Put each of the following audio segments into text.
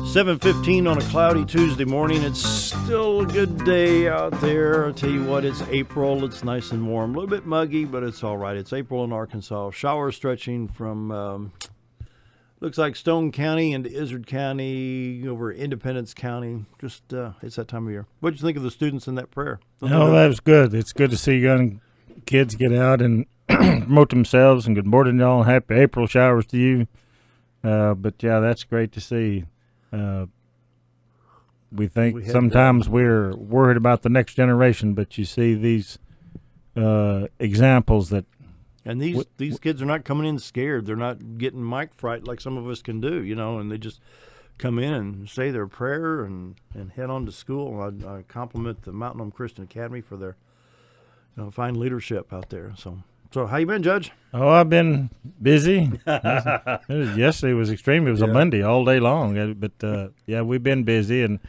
7:15 on a cloudy Tuesday morning. It's still a good day out there. I'll tell you what, it's April. It's nice and warm. A little bit muggy, but it's all right. It's April in Arkansas. Showers stretching from, looks like Stone County into Izard County, over Independence County. Just, it's that time of year. What did you think of the students in that prayer? No, that was good. It's good to see young kids get out and promote themselves. And good morning, y'all. Happy April showers to you. But, yeah, that's great to see. We think sometimes we're worried about the next generation, but you see these examples that. And these kids are not coming in scared. They're not getting mic fright like some of us can do, and they just come in and say their prayer and head on to school. I compliment the Mountain Home Christian Academy for their fine leadership out there. So how you been, Judge? Oh, I've been busy. Yesterday was extreme. It was a Monday all day long. But, we've been busy. And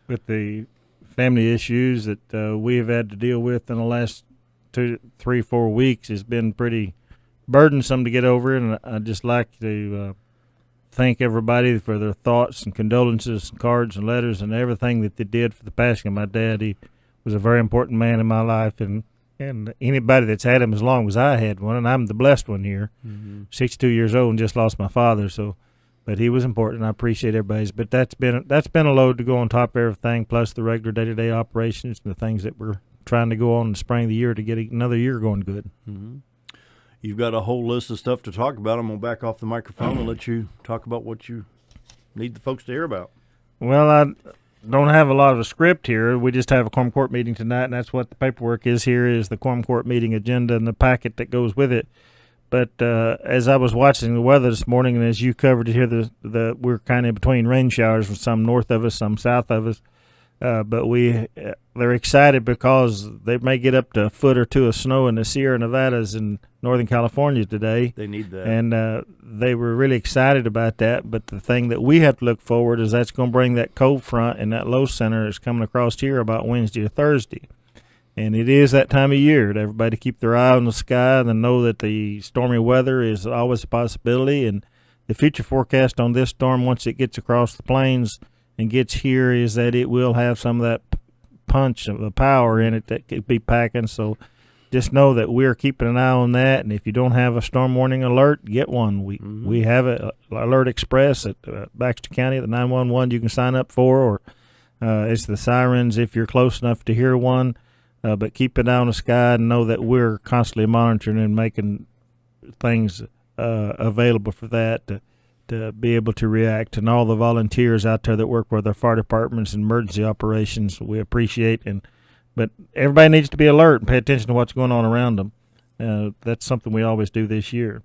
with the family issues that we have had to deal with in the last 2, 3, 4 weeks, has been pretty burdensome to get over. And I'd just like to thank everybody for their thoughts and condolences and cards and letters and everything that they did for the passing of my dad. He was a very important man in my life, and anybody that's had him as long as I had one, and I'm the blessed one here, 62 years old and just lost my father. But he was important. I appreciate everybody's. But that's been a load to go on top of everything, plus the regular day-to-day operations and the things that we're trying to go on in the spring of the year to get another year going good. Mm-hmm. You've got a whole list of stuff to talk about. I'm going to back off the microphone and let you talk about what you need the folks to hear about. Well, I don't have a lot of a script here. We just have a quorum court meeting tonight, and that's what the paperwork is here, is the quorum court meeting agenda and the packet that goes with it. But as I was watching the weather this morning, and as you covered it here, we're kind of in between rain showers, with some north of us, some south of us. But they're excited because they may get up to a foot or two of snow in the Sierra Nevadas in Northern California today. They need that. And they were really excited about that. But the thing that we have to look forward is that's going to bring that cold front, and that low center is coming across here about Wednesday or Thursday. And it is that time of year to everybody keep their eye on the sky and know that the stormy weather is always a possibility. And the future forecast on this storm, once it gets across the plains and gets here, is that it will have some of that punch of power in it that could be packing. So just know that we're keeping an eye on that. And if you don't have a storm warning alert, get one. We have an Alert Express at Baxter County, the 911 you can sign up for, or it's the sirens if you're close enough to hear one. But keep an eye on the sky and know that we're constantly monitoring and making things available for that to be able to react. And all the volunteers out there that work with our fire departments and emergency operations, we appreciate. But everybody needs to be alert and pay attention to what's going on around them. That's something we always do this year.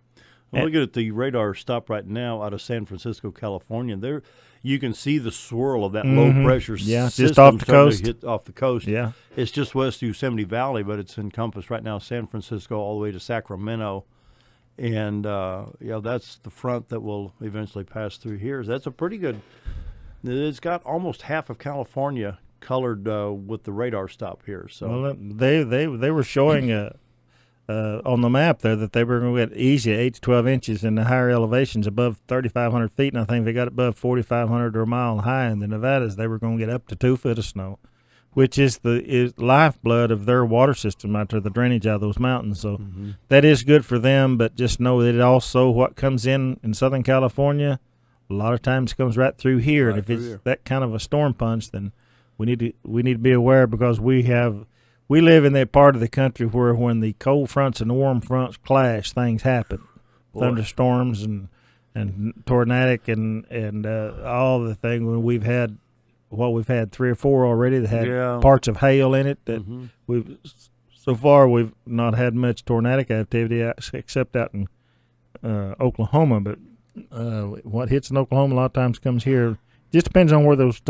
Well, look at the radar stop right now out of San Francisco, California. There, you can see the swirl of that low pressure system just off the coast. Hit off the coast. Yeah, it's just west of Yosemite Valley, but it's encompassed right now San Francisco all the way to Sacramento. And, that's the front that will eventually pass through here. That's a pretty good – it's got almost half of California colored with the radar stop here. So well, they were showing on the map there that they were going to get easy 8 to 12 inches in the higher elevations above 3,500 feet, and I think they got above 4,500 or a mile high in the Nevadas. They were going to get up to 2 foot of snow, which is the lifeblood of their water system out there, the drainage out of those mountains. So that is good for them, but just know that it also, what comes in Southern California, a lot of times comes right through here. And if it's that kind of a storm punch, then we need to be aware, because we live in that part of the country where when the cold fronts and the warm fronts clash, things happen. Thunderstorms and tornadic and all the thing. When we've had 3 or 4 already that had parts of hail in it. That we've not had much tornadic activity except out in Oklahoma. But what hits in Oklahoma a lot of times comes here. Just depends on where those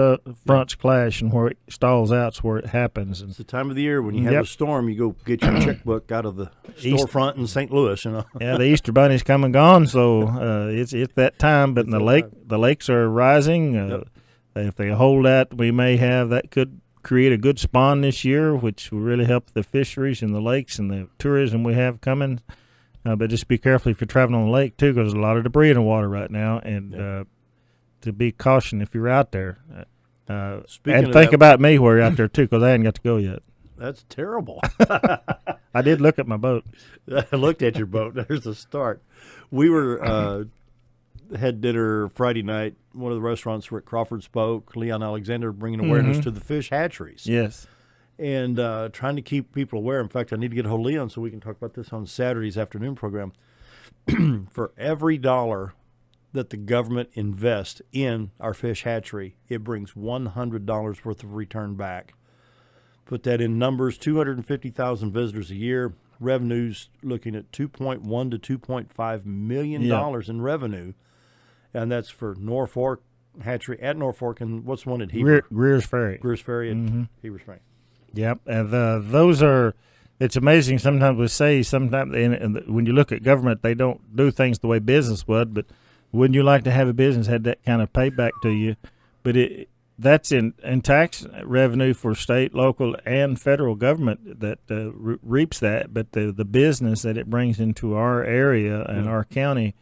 fronts clash and where it stalls out. It's where it happens. And it's the time of the year when you have a storm, you go get your checkbook out of the storefront in St. Louis. Yeah, the Easter Bunny's come and gone, so it's that time. But in the lakes are rising. If they hold that, we may have that could create a good spawn this year, which will really help the fisheries and the lakes and the tourism we have coming. But just be careful if you're traveling on the lake too, because there's a lot of debris in the water right now, and to be cautioned if you're out there. Speaking And of think that, about me while you're out there, too, because I hadn't got to go yet. that's terrible. I did look at my boat. I looked at your boat. There's a start. We were had dinner Friday night. One of the restaurants where Crawford spoke. Leon Alexander bringing awareness to the fish hatcheries. Yes. And trying to keep people aware. In fact, I need to get a hold of Leon so we can talk about this on Saturday's afternoon program. For every dollar that the government invests in our fish hatchery, it brings $100 worth of return back. Put that in numbers, 250,000 visitors a year, revenues looking at $2.1 to $2.5 million in revenue. And that's for Norfolk Hatchery at Norfolk, and what's one at Heber? Greer's Ferry. Greer's Ferry at Heber Springs. Yep, and those are. It's amazing. Sometimes we say when you look at government, they don't do things the way business would. But wouldn't you like to have a business had that kind of payback to you? But that's in tax revenue for state, local, and federal government that reaps that. But the business that it brings into our area and our county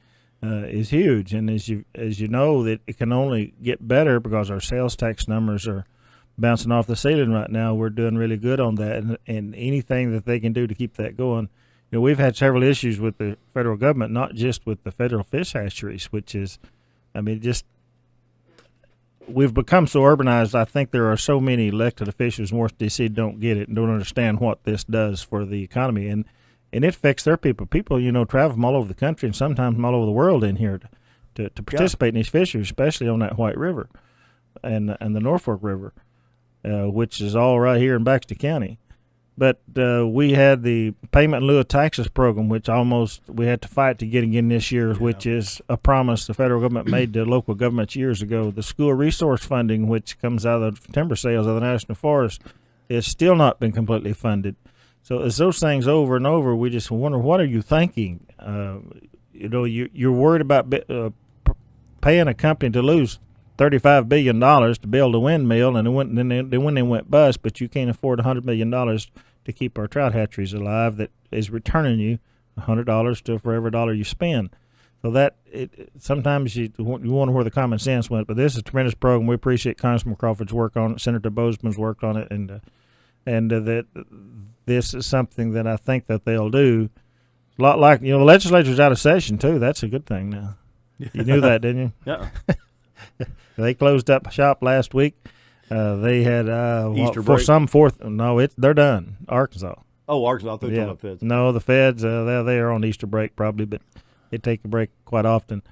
is huge. And as you know, that it can only get better because our sales tax numbers are bouncing off the ceiling right now. We're doing really good on that, and anything that they can do to keep that going. You know, we've had several issues with the federal government, not just with the federal fish hatcheries, which is, we've become so urbanized. I think there are so many elected officials in Washington, D.C. don't get it and don't understand what this does for the economy, and it affects their people. People, travel from all over the country and sometimes from all over the world in here to participate in these fisheries, especially on that White River and the Norfolk River. Which is all right here in Baxter County. But we had the payment in lieu of taxes program, which we had to fight to get again this year, which is a promise the federal government made to local governments years ago. The school resource funding, which comes out of the timber sales of the National Forest, has still not been completely funded. So as those things over and over, we just wonder, what are you thinking? You're worried about paying a company to lose $35 billion to build a windmill, and then they went bust, but you can't afford $100 million to keep our trout hatcheries alive that is returning you $100 for every dollar you spend. So sometimes you wonder where the common sense went, but this is a tremendous program. We appreciate Congressman Crawford's work on it, Senator Bozeman's worked on it, and that this is something that I think that they'll do. A lot like, the legislature's out of session, too. That's a good thing now. You knew that, didn't you? Yeah. They closed up shop last week. They had Easter for break? some fourth. No, they're done. Arkansas. Oh, Arkansas. I thought you were talking about Feds. No, the Feds. They are on Easter break probably, but they take a break quite often.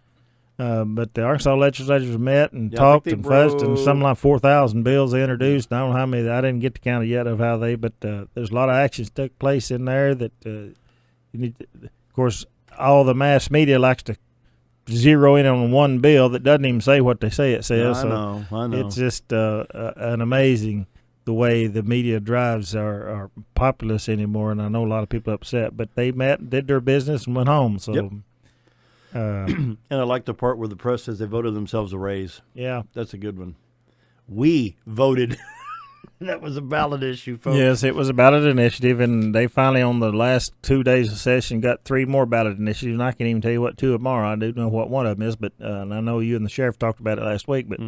But the Arkansas legislatures met and talked and fussed, and something like 4,000 bills they introduced. I don't know how many. I didn't get to count it yet of how they. But there's a lot of actions took place in there that you need. Of course, all the mass media likes to zero in on one bill that doesn't even say what they say it says. I know. It's just an amazing the way the media drives our populace anymore, and I know a lot of people are upset, but they met, did their business, and went home. So, yep. And I like the part where the press says they voted themselves a raise. Yeah. That's a good one. We voted. That was a ballot issue, folks. Yes, it was a ballot initiative, and they finally, on the last 2 days of session, got 3 more ballot initiatives, and I can't even tell you what 2 of them are. I do know what one of them is, but and I know you and the sheriff talked about it last week, but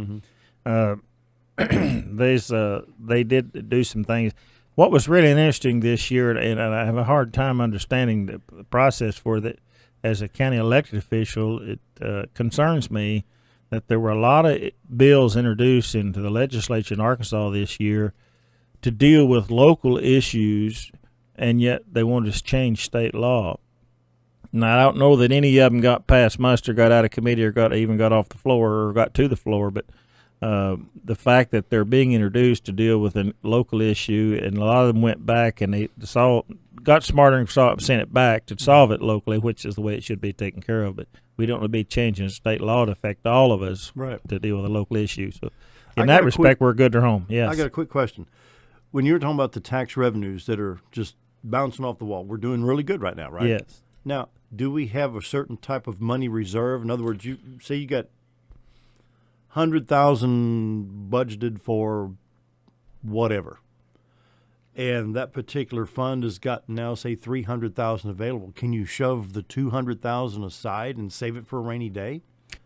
they did do some things. What was really interesting this year, and I have a hard time understanding the process for that as a county elected official, it concerns me that there were a lot of bills introduced into the legislature in Arkansas this year to deal with local issues, and yet they wanted to change state law. Now, I don't know that any of them got past muster, got out of committee, or got off the floor or got to the floor, but the fact that they're being introduced to deal with a local issue, and a lot of them went back and they got smarter and sent it back to solve it locally, which is the way it should be taken care of. But we don't want to be changing state law to affect all of us to deal with a local issue. So in that respect, we're good to home. Yes. I got a quick question. When you were talking about the tax revenues that are just bouncing off the wall, we're doing really good right now, right? Yes. Now, do we have a certain type of money reserve? In other words, you say you got $100,000 budgeted for whatever, and that particular fund has got now, say, $300,000 available. Can you shove the $200,000 aside and save it for a rainy day?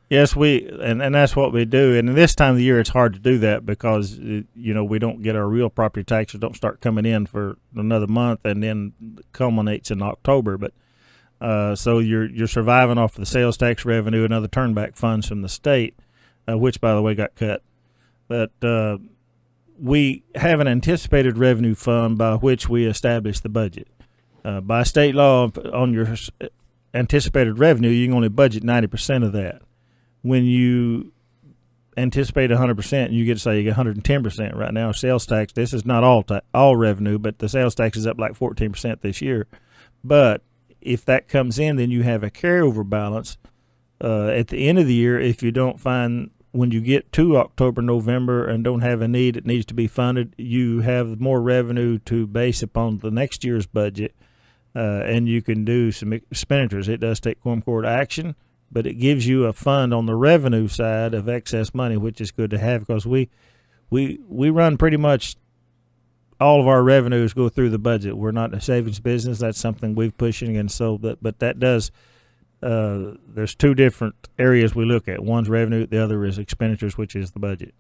Yes, and that's what we do. And this time of the year, it's hard to do that because we don't get our real property taxes don't start coming in for another month, and then culminates in October. But so you're surviving off of the sales tax revenue and other turnback funds from the state, which by the way got cut. But we have an anticipated revenue fund by which we establish the budget. By state law, on your anticipated revenue, you can only budget 90% of that. When you anticipate 100%, you get to say you get 110%. Right now, sales tax, this is not all revenue, but the sales tax is up like 14% this year. But if that comes in, then you have a carryover balance at the end of the year. If you don't find, when you get to October, November, and don't have a need that needs to be funded, you have more revenue to base upon the next year's budget, and you can do some expenditures. It does take quorum court action, but it gives you a fund on the revenue side of excess money, which is good to have because we run pretty much all of our revenues go through the budget. We're not a savings business. That's something we're pushing, and so but that does. There's two different areas we look at. One's revenue, the other is expenditures, which is the budget.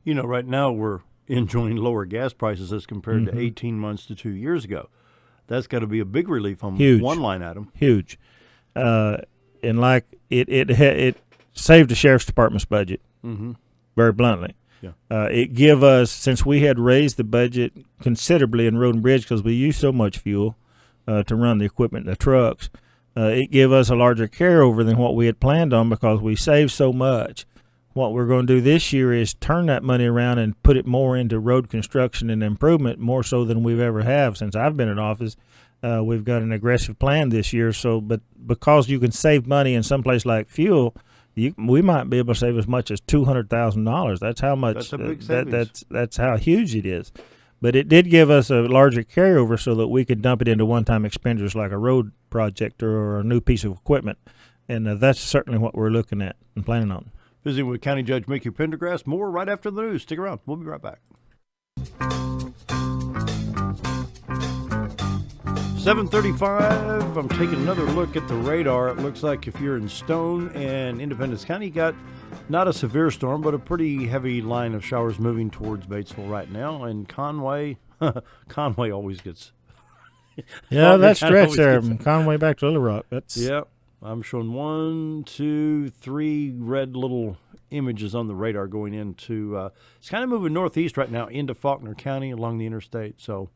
Right now we're enjoying lower gas prices as compared to 18 months to 2 years ago. That's got to be a big relief on one line item. Huge. And like it saved the sheriff's department's budget, very bluntly. Yeah. It give us, since we had raised the budget considerably in road and bridge because we use so much fuel to run the equipment and the trucks, it give us a larger carryover than what we had planned on because we saved so much. What we're going to do this year is turn that money around and put it more into road construction and improvement, more so than we've ever have since I've been in office. We've got an aggressive plan this year. But because you can save money in some place like fuel, we might be able to save as much as $200,000. That's how much. That's a big savings. That's how huge it is. But it did give us a larger carryover so that we could dump it into one-time expenditures like a road project or a new piece of equipment. And that's certainly what we're looking at and planning on. Visiting with County Judge Mickey Pendergrass. More right after the news. Stick around. We'll be right back. 7:35. I'm taking another look at the radar. It looks like if you're in Stone and Independence County, you got not a severe storm, but a pretty heavy line of showers moving towards Batesville right now. And Conway, Conway always gets. Yeah, that stretch there from Conway back to Little Rock. Yep. I'm showing 1, 2, 3 red little images on the radar going into. It's kind of moving northeast right now into Faulkner County along the interstate. So.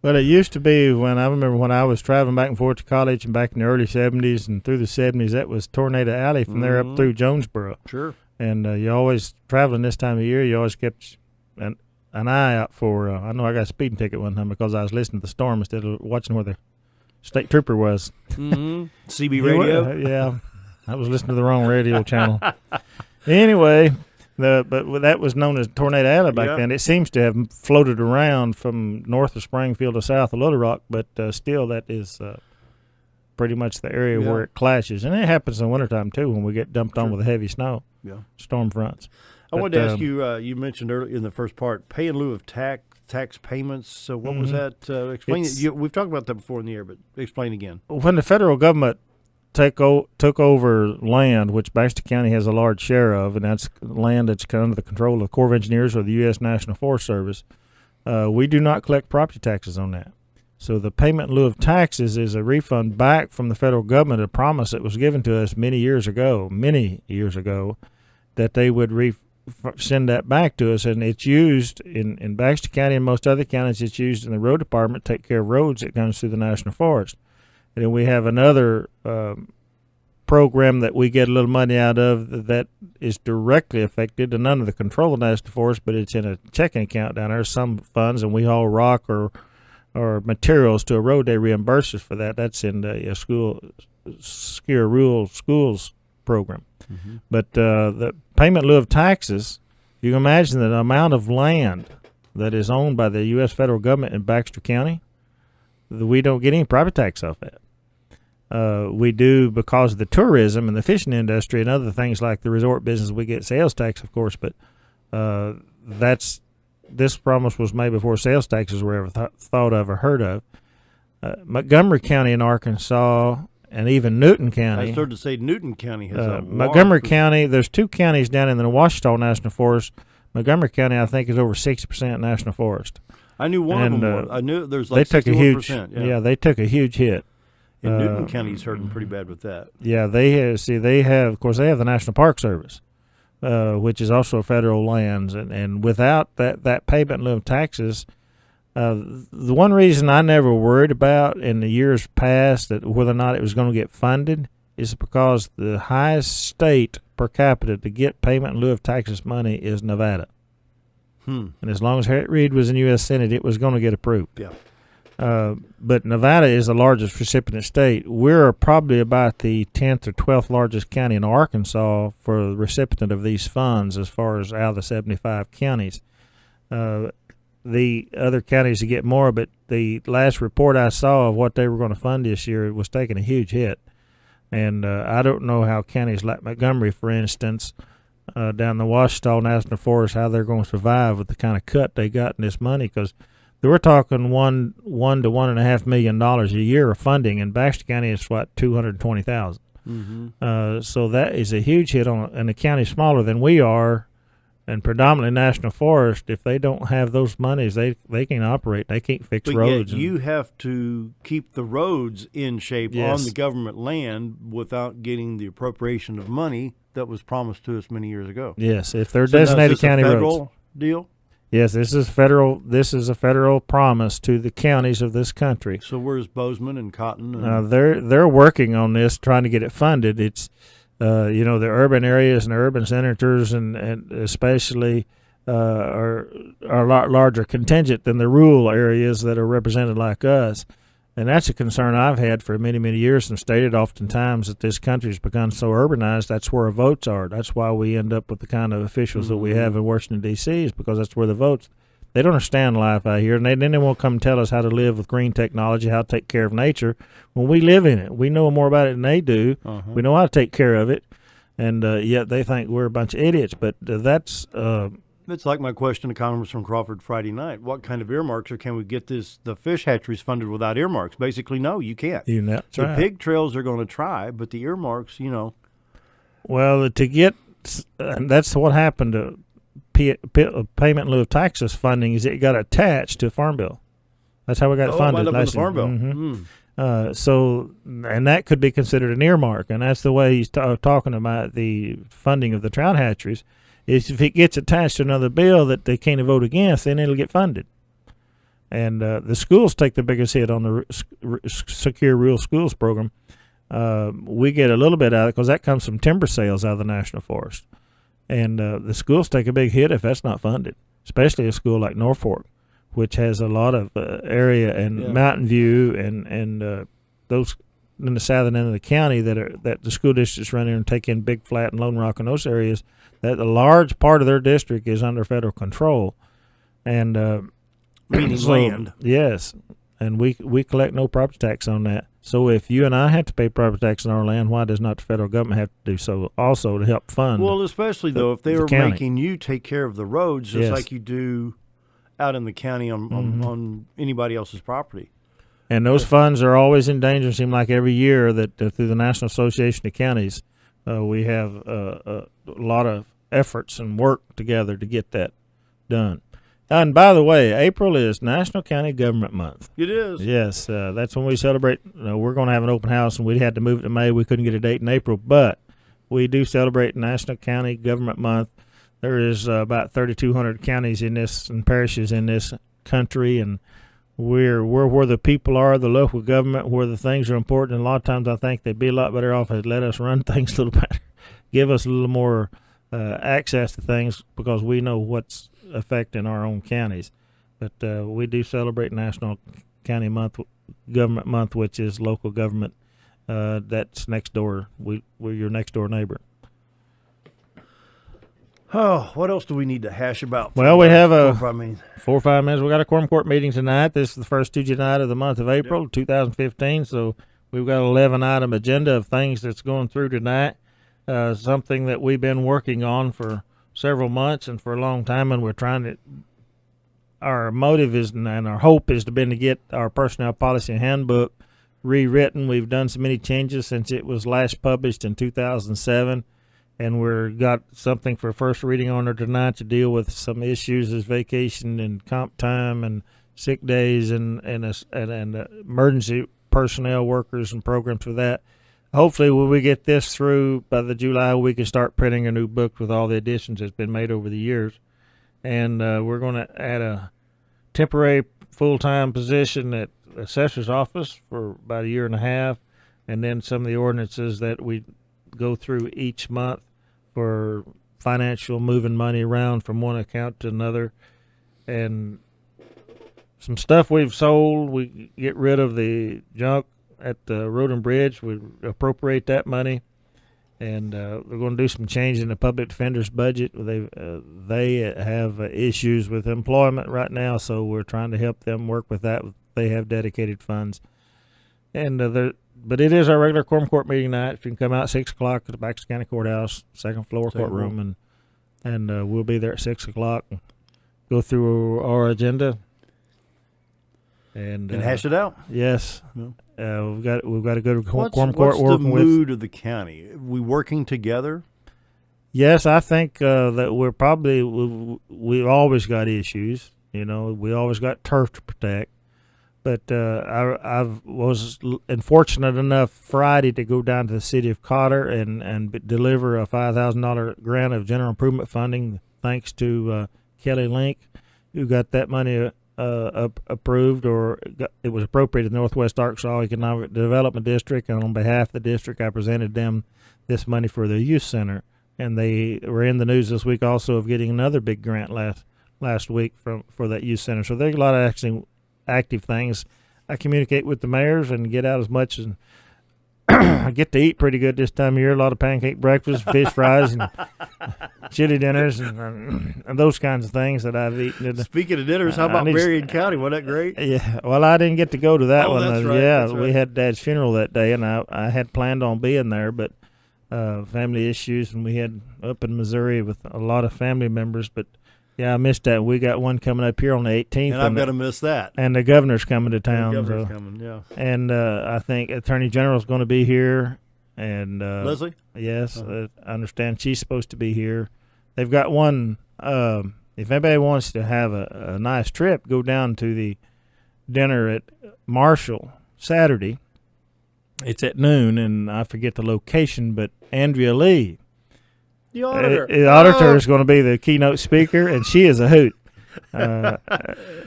Well, it used to be I remember when I was traveling back and forth to college and back in the early 70s and through the 70s, that was Tornado Alley from there up through Jonesboro. Sure. And you always, traveling this time of year, you always kept an eye out for, I know I got a speeding ticket one time because I was listening to the storm instead of watching where the state trooper was. CB radio? Yeah. I was listening to the wrong radio channel. Anyway. But that was known as Tornado Alley back then. It seems to have floated around from north of Springfield to south of Little Rock, but still that is pretty much the area where it clashes. And it happens in the wintertime, too, when we get dumped on with the heavy snow, storm fronts. I wanted to ask you, you mentioned earlier in the first part, pay in lieu of tax payments. So what was that? Explain it. We've talked about that before in the air, but explain again. When the federal government took over land, which Baxter County has a large share of, and that's land that's under the control of the Corps of Engineers or the U.S. National Forest Service. We do not collect property taxes on that. So the payment in lieu of taxes is a refund back from the federal government, a promise that was given to us many years ago, that they would send that back to us. And it's used in Baxter County and most other counties. It's used in the road department to take care of roads that comes through the National Forest. And then we have another program that we get a little money out of that is directly affected and under the control of the National Forest, but it's in a checking account down there. Some funds, and we haul rock or materials to a road, they reimburse us for that. That's in the Skier Rural Schools program. But the payment in lieu of taxes, you can imagine the amount of land that is owned by the U.S. federal government in Baxter County. We don't get any property tax off that. We do because of the tourism and the fishing industry and other things like the resort business. We get sales tax, of course, but this promise was made before sales taxes were ever thought of or heard of. Montgomery County in Arkansas and even Newton County. I started to say Newton County has a Montgomery large County, there's 2 counties down in the Ouachita National Forest. Montgomery County, I think, is over 60% national forest. I knew one of them was. I knew there's like they took 61%. a huge, they took a huge hit. And Newton County's hurting pretty bad with that. Yeah, they have, of course, they have the National Park Service, which is also federal lands, and without that payment in lieu of taxes, the one reason I never worried about in the years past that whether or not it was going to get funded is because the highest state per capita to get payment in lieu of taxes money is Nevada. And as long as Harriet Reid was in U.S. Senate, it was going to get approved. Yeah. But Nevada is the largest recipient state. We're probably about the 10th or 12th largest county in Arkansas for the recipient of these funds as far as out of the 75 counties. The other counties to get more, but the last report I saw of what they were going to fund this year was taking a huge hit. And I don't know how counties like Montgomery, for instance, down the Ouachita National Forest, how they're going to survive with the kind of cut they got in this money, because we're talking $1 to $1.5 million a year of funding, and Baxter County is what, $220,000. So that is a huge hit on, and a county smaller than we are, and predominantly national forest. If they don't have those monies, they can't operate. They can't fix roads. Yet you have to keep the roads in shape on the government land without getting the appropriation of money that was promised to us many years ago. Yes, if they're designated county roads. Federal deal? Yes, this is federal. This is a federal promise to the counties of this country. So where's Bozeman and Cotton? And they're working on this, trying to get it funded. It's the urban areas and the urban senators, and especially are a lot larger contingent than the rural areas that are represented like us. And that's a concern I've had for many, many years and stated oftentimes that this country's become so urbanized, that's where our votes are. That's why we end up with the kind of officials that we have in Washington, D.C., is because that's where the votes. They don't understand life out here, and then they won't come and tell us how to live with green technology, how to take care of nature. When we live in it, we know more about it than they do. We know how to take care of it, and yet they think we're a bunch of idiots. But that's... It's like my question to Congressman Crawford Friday night. What kind of earmarks, or can we get the fish hatcheries funded without earmarks? Basically, no, you can't. The pig trails are going to try, but the earmarks, Well, that's what happened to payment in lieu of taxes funding, is it got attached to Farm Bill. That's how we got it funded. Up in the Farm Bill. And that could be considered an earmark, and that's the way he's talking about the funding of the trout hatcheries. Is if it gets attached to another bill that they can't vote against, then it'll get funded. And the schools take the biggest hit on the Secure Rural Schools program. We get a little bit out of it because that comes from timber sales out of the National Forest. And the schools take a big hit if that's not funded, especially a school like Norfolk, which has a lot of area and Mountain View and those in the southern end of the county that the school districts run in and take in Big Flat and Lone Rock and those areas. That a large part of their district is under federal control, and meaning land. Yes, and we collect no property tax on that. So if you and I have to pay property tax on our land, why does not the federal government have to do so also to help fund? Well, especially though if they were making you take care of the roads just like you do out in the county on anybody else's property. And those funds are always in danger. It seems like every year that through the National Association of Counties, we have a lot of efforts and work together to get that done. And by the way, April is National County Government Month. It is. Yes, that's when we celebrate. We're going to have an open house, and we had to move it to May. We couldn't get a date in April, but we do celebrate National County Government Month. There is about 3,200 counties in this and parishes in this country, and we're where the people are, the local government, where the things are important. And a lot of times I think they'd be a lot better off if they'd let us run things a little better, give us a little more access to things, because we know what's affecting our own counties. But we do celebrate National County Government Month, which is local government. That's next door. We're your next door neighbor. Oh, what else do we need to hash about? Well, we have 4 or 5 minutes. We got a quorum court meeting tonight. This is the first Tuesday night of the month of April, 2015. So we've got an 11-item agenda of things that's going through tonight. Something that we've been working on for several months and for a long time, and we're trying to. Our motive is and our hope is to get our personnel policy handbook rewritten. We've done so many changes since it was last published in 2007, and we've got something for first reading on there tonight to deal with some issues as vacation and comp time and sick days and emergency personnel workers and programs for that. Hopefully, when we get this through by the July, we can start printing a new book with all the additions that's been made over the years. And we're going to add a temporary full-time position at the assessor's office for about a year and a half, and then some of the ordinances that we go through each month for financial moving money around from one account to another. And some stuff we've sold, we get rid of the junk at the road and bridge. We appropriate that money, and we're going to do some change in the public defender's budget. They have issues with employment right now, so we're trying to help them work with that. They have dedicated funds, and but it is our regular quorum court meeting night. You can come out at 6 o'clock at the Baxter County Courthouse, second floor courtroom, and we'll be there at 6 o'clock. And go through our agenda. And hash it out. Yes, we've got to go to quorum court. What's the mood with of the county? Are we working together? Yes, I think that we're probably we've always got issues. You know, we always got turf to protect. But I was unfortunate enough Friday to go down to the city of Cotter and deliver a $5,000 grant of general improvement funding, thanks to Kelly Link, who got that money approved, it was appropriated to the Northwest Arkansas Economic Development District, and on behalf of the district, I presented them this money for their youth center. And they were in the news this week also of getting another big grant last week for that youth center. So there's a lot of actually active things. I communicate with the mayors and get out as much as I get to eat pretty good this time of year. A lot of pancake breakfasts, fish fries, and chili dinners, and those kinds of things that I've eaten. Speaking of dinners, how about Marion County? Wasn't that great? Yeah. Well, I didn't get to go to that one. That's right. Yeah, that's right. We had Dad's funeral that day, and I had planned on being there, but family issues, and we had up in Missouri with a lot of family members. But yeah, I missed that. We got one coming up here on the 18th. And I'm going to miss that. And the governor's coming to town. The governor's coming, yeah. And I think Attorney General's going to be here. And Leslie? Yes, I understand she's supposed to be here. They've got one. If anybody wants to have a nice trip, go down to the dinner at Marshall Saturday. It's at noon, and I forget the location, but Andrea Lee, the auditor. The auditor is going to be the keynote speaker, and she is a hoot.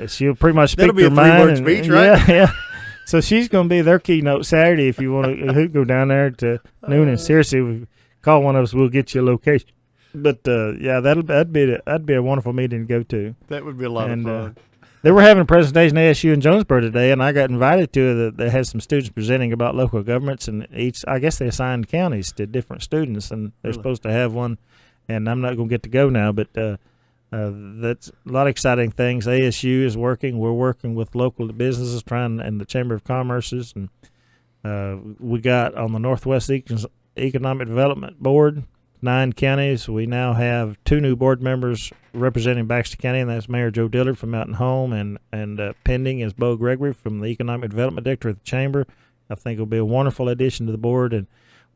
She'll pretty much speak That'll be their a mind. three-word speech, right? Yeah. So she's going to be their keynote Saturday. If you want to go down there to noon, and seriously, call one of us. We'll get you a location. But yeah, that'd be a wonderful meeting to go to. That would be a lot of fun. They were having a presentation at ASU in Jonesboro today, and I got invited to it. That had some students presenting about local governments, and I guess they assigned counties to different students, and they're supposed to have one. And I'm not going to get to go now, but that's a lot of exciting things. ASU is working. We're working with local businesses, and the Chamber of Commerce's, and we got on the Northwest Economic Development Board 9 counties. We now have 2 new board members representing Baxter County, and that's Mayor Joe Dillard from Mountain Home, and pending is Bo Gregory from the Economic Development Director of the Chamber. I think it'll be a wonderful addition to the board, and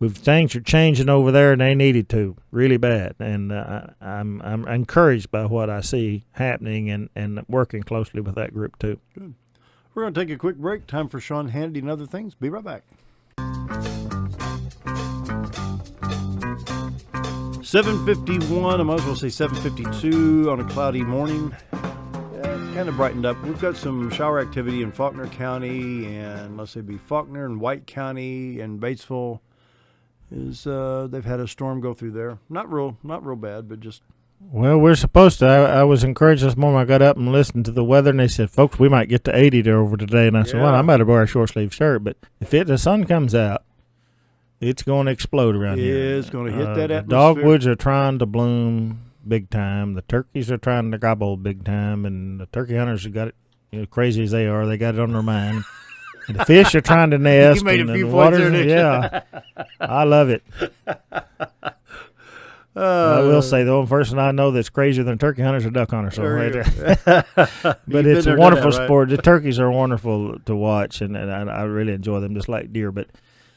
things are changing over there, and they needed to really bad. And I'm encouraged by what I see happening, and working closely with that group too. Good. We're going to take a quick break. Time for Sean Hannity and other things. Be right back. 7:51. I might as well say 7:52 on a cloudy morning. It's kind of brightened up. We've got some shower activity in Faulkner County, and let's say Faulkner and White County and Batesville. They've had a storm go through there. Not real bad, but just. Well, we're supposed to. I was encouraged this morning. I got up and listened to the weather, and they said, "Folks, we might get to 80 there over today." And I said, "Well, I might have wear a short sleeve shirt, but if the sun comes out, it's going to explode around here. It's going to hit that atmosphere. The dogwoods are trying to bloom big time. The turkeys are trying to gobble big time, and the turkey hunters have got it. Crazy as they are, they got it on their mind. And the fish are trying to nest. You made a few the points water, there, yeah. I love it. I will say the only person I know that's crazier than a turkey hunter is a duck hunter. So but it's a wonderful sport. The turkeys are wonderful to watch, and I really enjoy them just like deer. But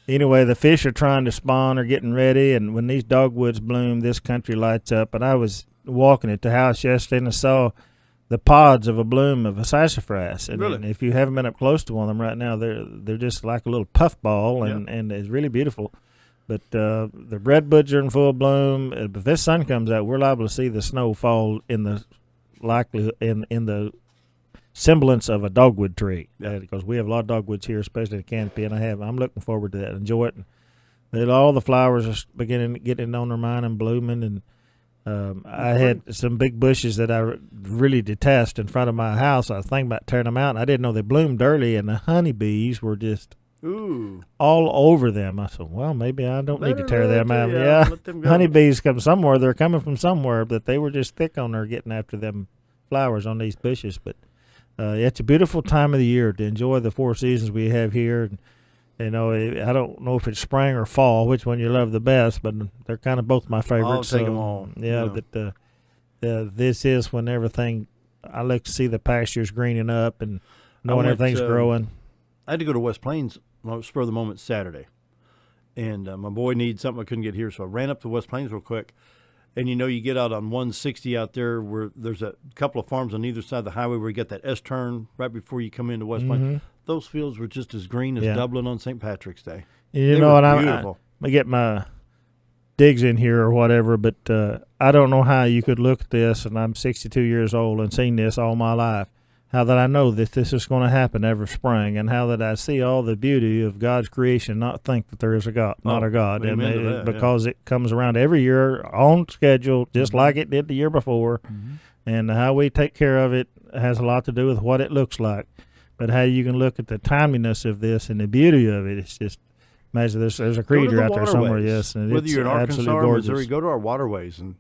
anyway, the fish are trying to spawn or getting ready, and when these dogwoods bloom, this country lights up. And I was walking at the house yesterday and I saw the pods of a bloom of a sassafras. And, really? And if you haven't been up close to one of them right now, they're just like a little puff ball, and it's really beautiful. But the redbuds are in full bloom. If this sun comes out, we're liable to see the snow fall in the the semblance of a dogwood tree. Because we have a lot of dogwoods here, especially the canopy, and I'm looking forward to that. Enjoy it. And all the flowers are beginning to get on their mind and blooming. And I had some big bushes that I really detest in front of my house. I was thinking about tearing them out, and I didn't know they bloomed early, and the honeybees were just all over them. I said, well, maybe I don't need to tear them out. Yeah, honeybees come somewhere. They're coming from somewhere, but they were just thick on there getting after them flowers on these bushes. But it's a beautiful time of the year to enjoy the 4 seasons we have here. And, I don't know if it's spring or fall, which one you love the best, but they're kind of both my favorites. I'll take them all. Yeah, but this is when everything, I like to see the pastures greening up and knowing everything's growing. I had to go to West Plains spur of the moment Saturday, and my boy needed something I couldn't get here, so I ran up to West Plains real quick. And you get out on 160 out there where there's a couple of farms on either side of the highway where you get that S-turn right before you come into West Plains. Those fields were just as green as Dublin on St. Patrick's Day. I get my digs in here or whatever, but I don't know how you could look at this, and I'm 62 years old and seen this all my life, how that I know that this is going to happen every spring, and how that I see all the beauty of God's creation, not think that there is a God, not a God, because it comes around every year on schedule, just like it did the year before, and how we take care of it has a lot to do with what it looks like. But how you can look at the timeliness of this and the beauty of it, it's just imagine there's a creature out there somewhere, yes, and whether you're in Arkansas or Missouri, go to our waterways, and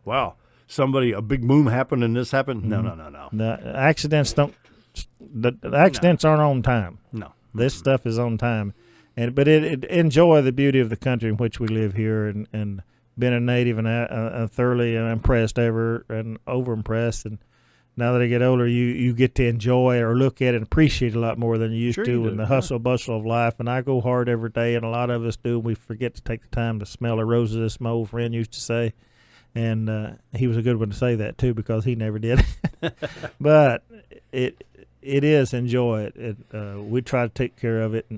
wow. A big boom happened and this happened. No. The accidents aren't on time. No. This stuff is on time. But enjoy the beauty of the country in which we live here, and being a native and thoroughly impressed and over impressed. And now that I get older, you get to enjoy or look at and appreciate a lot more than you used to in the hustle bustle of life. And I go hard every day, and a lot of us do. We forget to take the time to smell the roses, as my old friend used to say. And he was a good one to say that too, because he never did. But it is enjoy it. We try to take care of it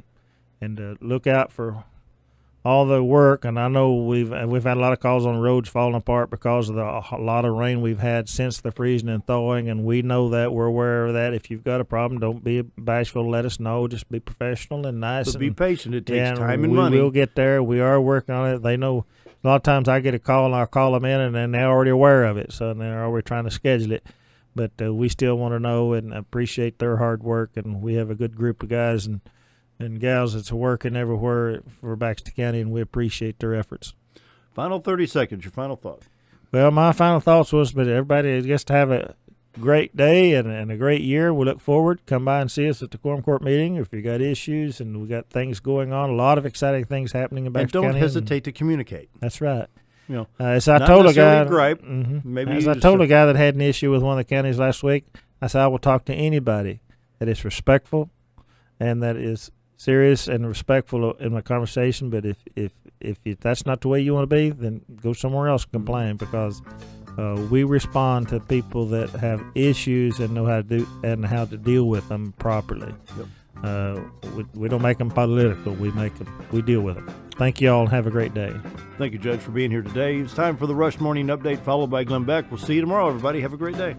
and look out for all the work. And I know we've had a lot of calls on the roads falling apart because of a lot of rain we've had since the freezing and thawing. And we know that. We're aware of that. If you've got a problem, don't be bashful. Let us know. Just be professional and nice. But be patient. It takes time and money. We'll get there. We are working on it. They know. A lot of times I get a call and I'll call them in, and then they're already aware of it, so they're already trying to schedule it. But we still want to know and appreciate their hard work, and we have a good group of guys and gals that's working everywhere for Baxter County, and we appreciate their efforts. Final 30 seconds, your final thought. Well, my final thoughts was, but everybody gets to have a great day and a great year. We look forward. Come by and see us at the Quorum Court meeting if you got issues, and we got things going on. A lot of exciting things happening in Baxter County. And don't hesitate to communicate. That's right. As I told a guy, I told a guy that had an issue with one of the counties last week, I said I will talk to anybody that is respectful and that is serious and respectful in my conversation. But if that's not the way you want to be, then go somewhere else and complain, because we respond to people that have issues and know how to do and how to deal with them properly. We don't make them political. We deal with them. Thank you all, and have a great day. Thank you, Judge, for being here today. It's time for the Rush Morning Update, followed by Glenn Beck. We'll see you tomorrow, everybody. Have a great day.